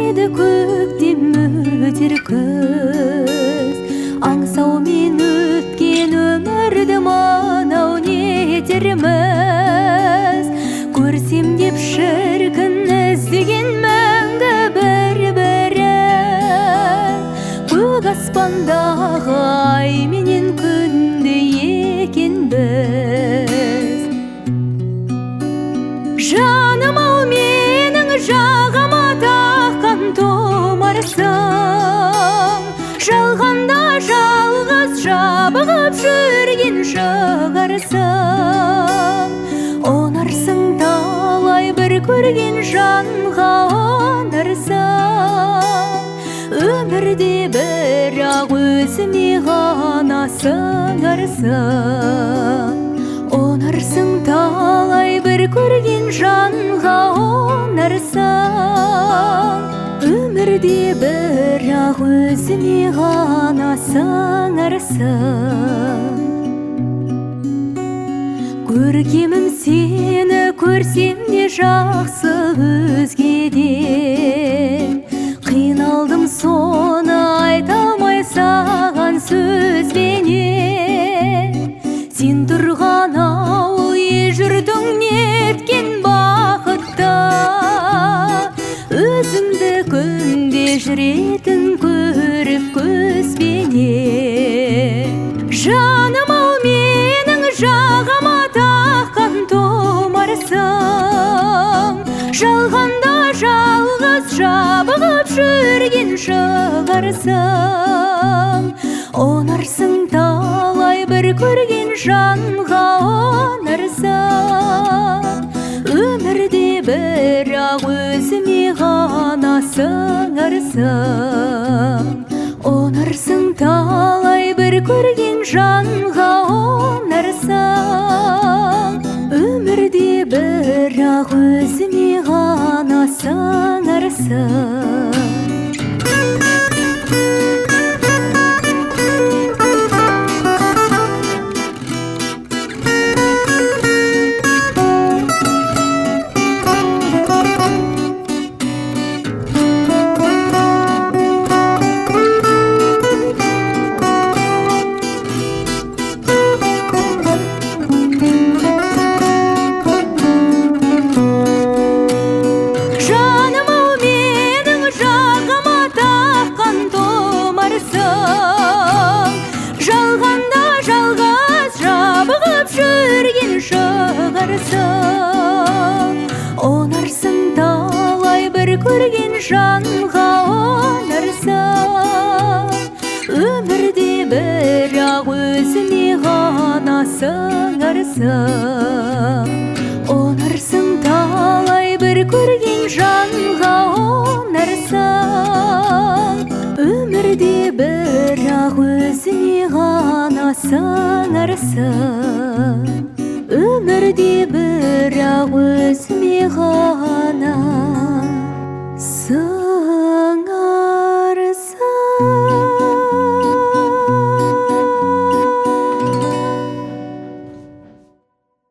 келеді көктем өтер күз. Аңсаумен өткен өмірді манау нетерміз. Көрсем деп шіркін іздеген мәңгі бір-бірін. Көк аспандағы ай менен күндей екенбіз. Жаным ау менің жағама таққан тұмарсың. Жалғанда жалғыз жабығып жүрген шығарсың. Онарсың талай бір көрген жанға онарсың. Өмірде бірақ өзіме ғана сыңарсың. Онарсың талай бір көрген жанға онарсың. Өмірде бірақ өзіме ғана сыңарсың. Көркемім сені көрсем де жақсы өзгеден. Қиналдым соны айтамай саған сөзбенен. Сен тұрған ауыл ежүрдің неткен бақытта. Өзімді күнде жүретін көріп көзбенен. Жаным ау менің жағама таққан тұмарсың. Жалғанда жалғыз жабығып жүрген шығарсың. Онарсың талай бір көрген жанға онарсың. Өмірде бірақ өзіме ғана сыңарсың. Онарсың талай бір көрген жанға онарсың. Өмірде бірақ өзіме ғана сыңарсың. Жалғанда жалғыз жабығып жүрген шығарсың. Онарсың талай бір көрген жанға онарсың. Өмірде бірақ өзіме ғана сыңарсың. Онарсың талай бір көрген жанға онарсың. Өмірде бірақ өзіме ғана сыңарсың. Өмірде бірақ